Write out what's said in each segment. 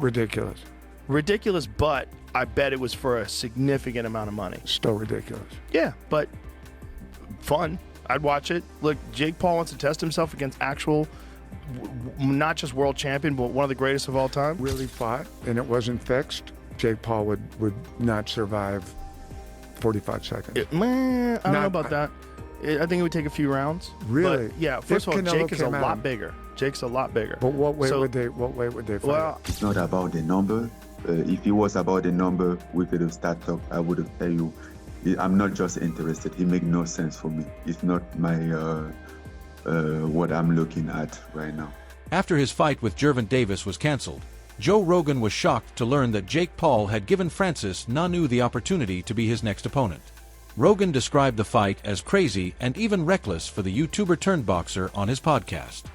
Ridiculous. Ridiculous, but I bet it was for a significant amount of money. Still ridiculous. Yeah, but fun. I'd watch it. Look, Jake Paul wants to test himself against actual, not just world champion, but one of the greatest of all time. Really fought, and it wasn't fixed, Jake Paul would not survive 45 seconds. I don't know about that. I think it would take a few rounds. Really? But yeah. First of all, Jake is a lot bigger. Jake's a lot bigger. But what weight would they fight? Well, it's not about the number. If it was about the number, we could have started up. I would have tell you, I'm not just interested. It makes no sense for me. It's not my what I'm looking at right now. After his fight with Gervonta Davis was cancelled, Joe Rogan was shocked to learn that Jake Paul had given Francis Ngannou the opportunity to be his next opponent. Rogan described the fight as crazy and even reckless for the YouTuber-turned-boxer on his podcast.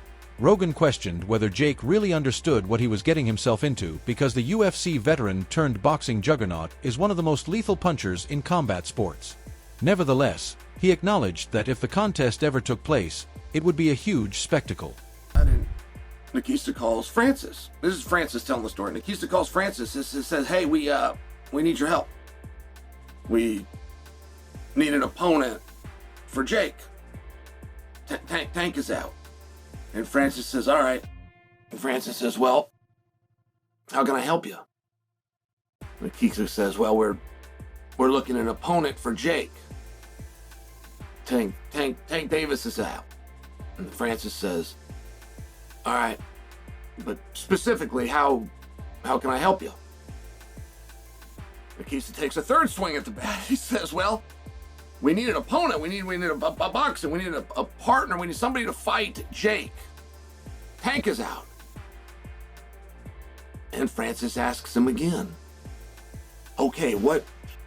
Rogan questioned whether Jake really understood what he was getting himself into because the UFC veteran-turned-boxing juggernaut is one of the most lethal punchers in combat sports. Nevertheless, he acknowledged that if the contest ever took place, it would be a huge spectacle. Nikista calls Francis. This is Francis telling the story. Nikista calls Francis and says, hey, we need your help. We need an opponent for Jake. Tank is out. And Francis says, all right. And Francis says, well, how can I help you? Nikista says, well, we're looking at an opponent for Jake. Tank Davis is out. And Francis says, all right, but specifically, how can I help you? Nikista takes a third swing at the bat. He says, well, we need an opponent. We need a boxer. We need a partner. We need somebody to fight Jake. Tank is out. And Francis asks him again, okay, what?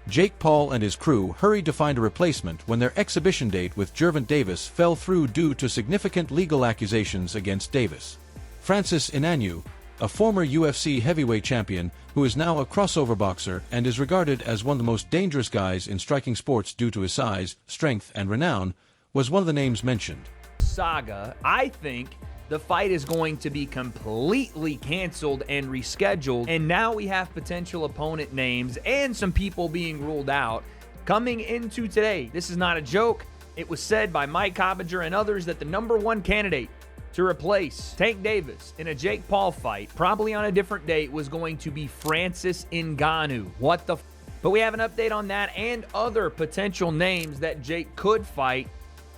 Jake Paul and his crew hurried to find a replacement when their exhibition date with Gervonta Davis fell through due to significant legal accusations against Davis. Francis Ngannou, a former UFC heavyweight champion who is now a crossover boxer and is regarded as one of the most dangerous guys in striking sports due to his size, strength, and renown, was one of the names mentioned. Saga, I think the fight is going to be completely canceled and rescheduled, and now we have potential opponent names and some people being ruled out coming into today. This is not a joke. It was said by Mike Coppinger and others that the #1 candidate to replace Tank Davis in a Jake Paul fight, probably on a different date, was going to be Francis Ngannou. What the But we have an update on that and other potential names that Jake could fight.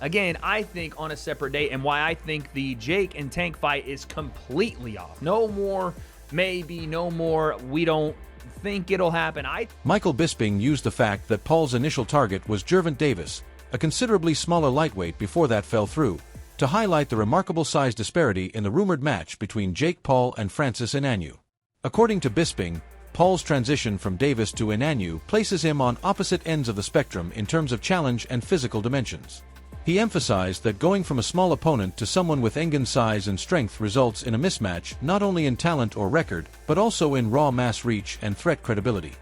Again, I think on a separate date, and why I think the Jake and Tank fight is completely off. No more, maybe, no more, we don't think it'll happen. Michael Bisping used the fact that Paul's initial target was Gervonta Davis, a considerably smaller lightweight before that fell through, to highlight the remarkable size disparity in the rumored match between Jake Paul and Francis Ngannou. According to Bisping, Paul's transition from Davis to Ngannou places him on opposite ends of the spectrum in terms of challenge and physical dimensions. He emphasized that going from a small opponent to someone with Ngannou's size and strength results in a mismatch not only in talent or record, but also in raw mass reach and threat credibility.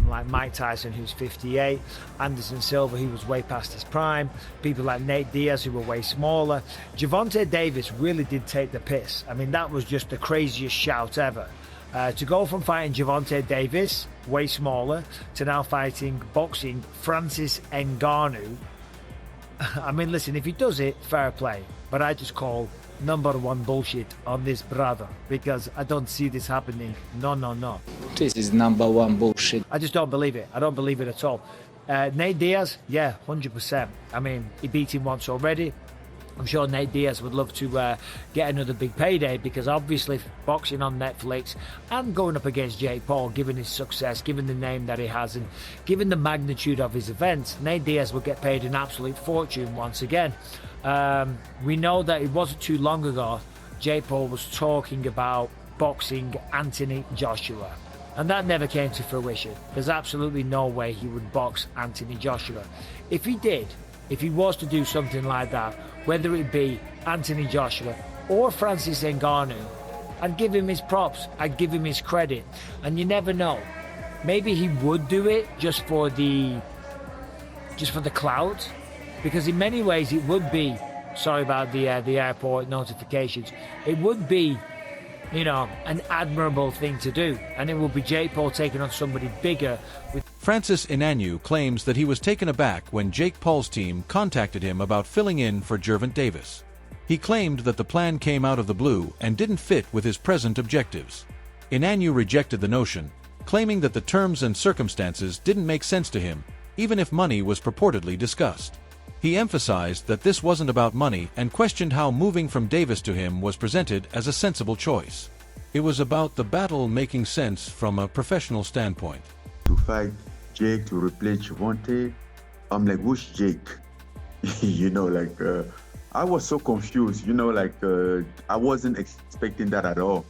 Like Mike Tyson, who's 58, Anderson Silva, who was way past his prime, people like Nate Diaz, who were way smaller. Gervonta Davis really did take the piss. I mean, that was just the craziest shout ever. To go from fighting Gervonta Davis, way smaller, to now boxing Francis Ngannou. I mean, listen, if he does it, fair play. But I just call #1 bullshit on this brother, because I don't see this happening. No. This is #1 bullshit. I just don't believe it. I don't believe it at all. Nate Diaz, yeah, 100%. I mean, he beat him once already. I'm sure Nate Diaz would love to get another big payday, because obviously boxing on Netflix and going up against Jake Paul, given his success, given the name that he has, and given the magnitude of his events, Nate Diaz will get paid an absolute fortune once again. We know that it wasn't too long ago Jake Paul was talking about boxing Anthony Joshua, and that never came to fruition. There's absolutely no way he would box Anthony Joshua. If he did, if he was to do something like that, whether it be Anthony Joshua or Francis Ngannou, I'd give him his props, I'd give him his credit. And you never know, maybe he would do it just for the clout, because in many ways it would be, sorry about the airport notifications, it would be an admirable thing to do. And it will be Jake Paul taking on somebody bigger. Francis Ngannou claims that he was taken aback when Jake Paul's team contacted him about filling in for Gervonta Davis. He claimed that the plan came out of the blue and didn't fit with his present objectives. Ngannou rejected the notion, claiming that the terms and circumstances didn't make sense to him, even if money was purportedly discussed. He emphasized that this wasn't about money and questioned how moving from Davis to him was presented as a sensible choice. It was about the battle making sense from a professional standpoint. To fight Jake to replace Gervonta, I'm like, who's Jake? I was so confused, I wasn't expecting that at all.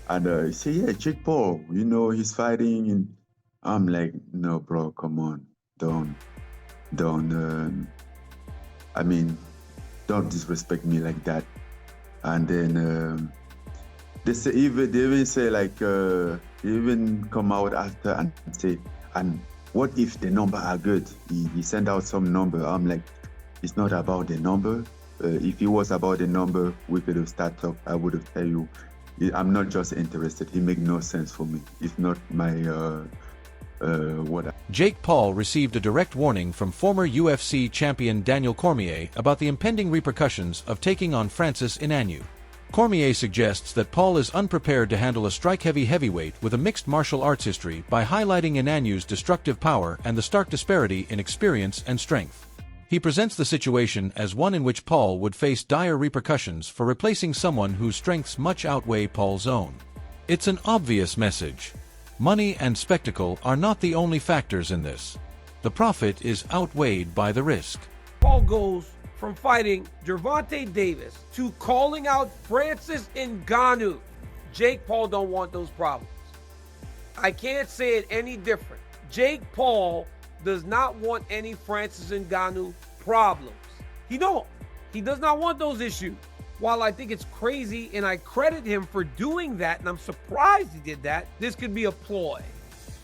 And he said, yeah, Jake Paul, he's fighting. And I'm like, no, bro, come on. Don't disrespect me like that. And then they even say they even come out after and say, and what if the number are good? He sent out some number. I'm like, it's not about the number. If it was about the number, we could have started talk. I would have tell you, I'm not just interested. He make no sense for me. It's not my Jake Paul received a direct warning from former UFC champion Daniel Cormier about the impending repercussions of taking on Francis Ngannou. Cormier suggests that Paul is unprepared to handle a strike-heavy heavyweight with a mixed martial arts history by highlighting Ngannou's destructive power and the stark disparity in experience and strength. He presents the situation as one in which Paul would face dire repercussions for replacing someone whose strengths much outweigh Paul's own. It's an obvious message. Money and spectacle are not the only factors in this. The profit is outweighed by the risk. Paul goes from fighting Gervonta Davis to calling out Francis Ngannou. Jake Paul don't want those problems. I can't say it any different. Jake Paul does not want any Francis Ngannou problems. He don't. He does not want those issues. While I think it's crazy and I credit him for doing that, and I'm surprised he did that, this could be a ploy.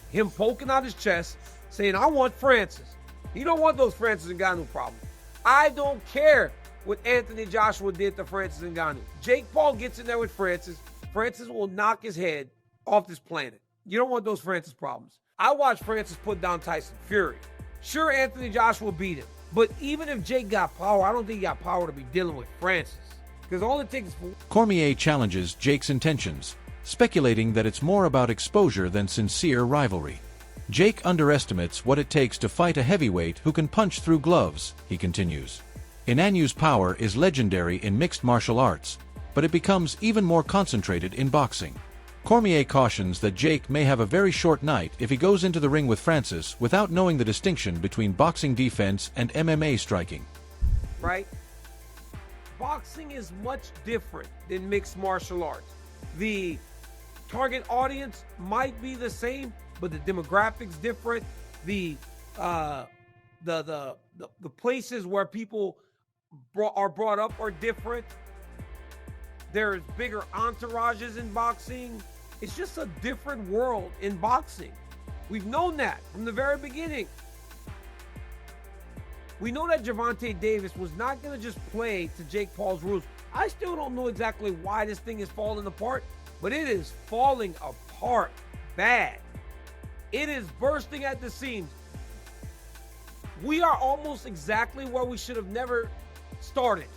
Him poking out his chest, saying, I want Francis. You don't want those Francis Ngannou problems. I don't care what Anthony Joshua did to Francis Ngannou. Jake Paul gets in there with Francis. Francis will knock his head off this planet. You don't want those Francis problems. I watched Francis put down Tyson Fury. Sure, Anthony Joshua beat him. But even if Jake got power, I don't think he got power to be dealing with Francis. Because all it takes is for... Cormier challenges Jake's intentions, speculating that it's more about exposure than sincere rivalry. Jake underestimates what it takes to fight a heavyweight who can punch through gloves, he continues. Ngannou's power is legendary in mixed martial arts, but it becomes even more concentrated in boxing. Cormier cautions that Jake may have a very short night if he goes into the ring with Francis without knowing the distinction between boxing defense and MMA striking. Right? Boxing is much different than mixed martial arts. The target audience might be the same, but the demographics different. The places where people are brought up are different. There's bigger entourages in boxing. It's just a different world in boxing. We've known that from the very beginning. We know that Gervonta Davis was not going to just play to Jake Paul's rules. I still don't know exactly why this thing is falling apart, but it is falling apart bad. It is bursting at the seams. We are almost exactly where we should have never started.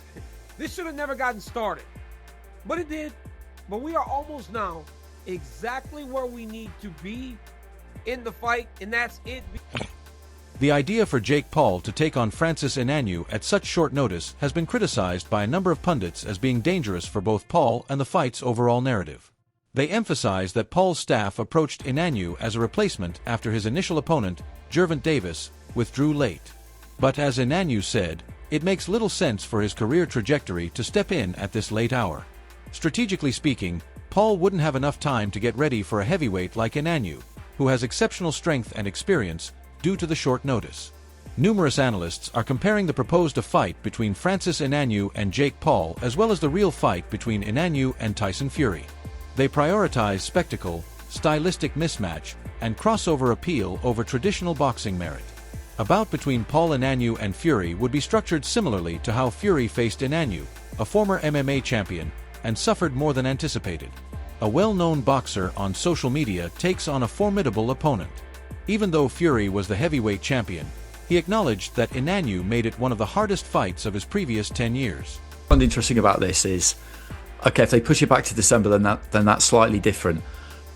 This should have never gotten started, but it did. But we are almost now exactly where we need to be in the fight, and that's it. The idea for Jake Paul to take on Francis Ngannou at such short notice has been criticized by a number of pundits as being dangerous for both Paul and the fight's overall narrative. They emphasize that Paul's staff approached Ngannou as a replacement after his initial opponent, Gervonta Davis, withdrew late. But as Ngannou said, it makes little sense for his career trajectory to step in at this late hour. Strategically speaking, Paul wouldn't have enough time to get ready for a heavyweight like Ngannou, who has exceptional strength and experience, due to the short notice. Numerous analysts are comparing the proposed fight between Francis Ngannou and Jake Paul as well as the real fight between Ngannou and Tyson Fury. They prioritize spectacle, stylistic mismatch, and crossover appeal over traditional boxing merit. A bout between Paul Ngannou and Fury would be structured similarly to how Fury faced Ngannou, a former MMA champion, and suffered more than anticipated. a well-known boxer on social media takes on a formidable opponent. Even though Fury was the heavyweight champion, he acknowledged that Ngannou made it one of the hardest fights of his previous 10 years. What's interesting about this is, okay, if they push it back to December, then that's slightly different.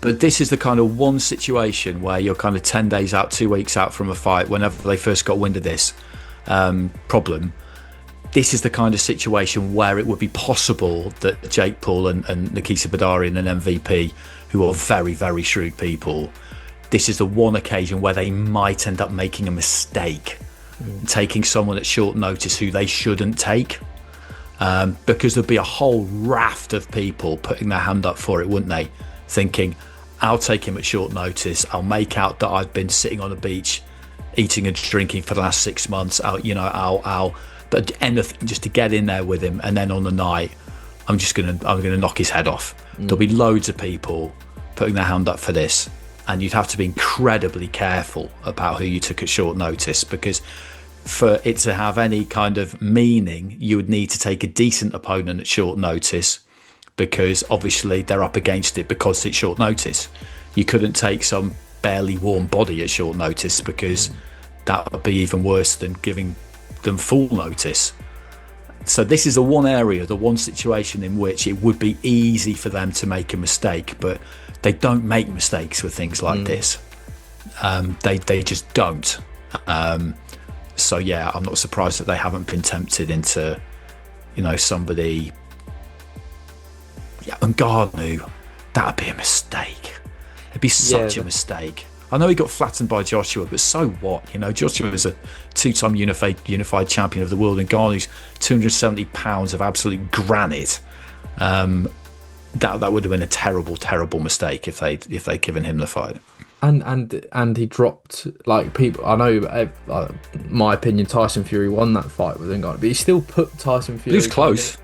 But this is the kind of one situation where you're kind of 10 days out, 2 weeks out from a fight, whenever they first got wind of this problem. This is the kind of situation where it would be possible that Jake Paul and Nikita Badarian and MVP, who are very, very shrewd people, this is the one occasion where they might end up making a mistake, taking someone at short notice who they shouldn't take, because there'd be a whole raft of people putting their hand up for it, wouldn't they? Thinking, I'll take him at short notice. I'll make out that I've been sitting on a beach, eating and drinking for the last 6 months. But anything just to get in there with him, and then on the night, I'm gonna knock his head off. There'll be loads of people putting their hand up for this. And you'd have to be incredibly careful about who you took at short notice, because for it to have any kind of meaning, you would need to take a decent opponent at short notice, because obviously they're up against it because it's short notice. You couldn't take some barely warm body at short notice, because that would be even worse than giving them full notice. So this is the one area, the one situation in which it would be easy for them to make a mistake, but they don't make mistakes with things like this. They just don't. So yeah, I'm not surprised that they haven't been tempted into, somebody. Yeah, Ngannou, that'd be a mistake. It'd be such a mistake. I know he got flattened by Joshua, but so what? Joshua was a 2-time unified champion of the world, and Ngannou's 270 pounds of absolute granite. That would have been a terrible, terrible mistake if they'd given him the fight. And he dropped, like, people. I know, my opinion, Tyson Fury won that fight with Ngannou, but he still put Tyson Fury. He was close.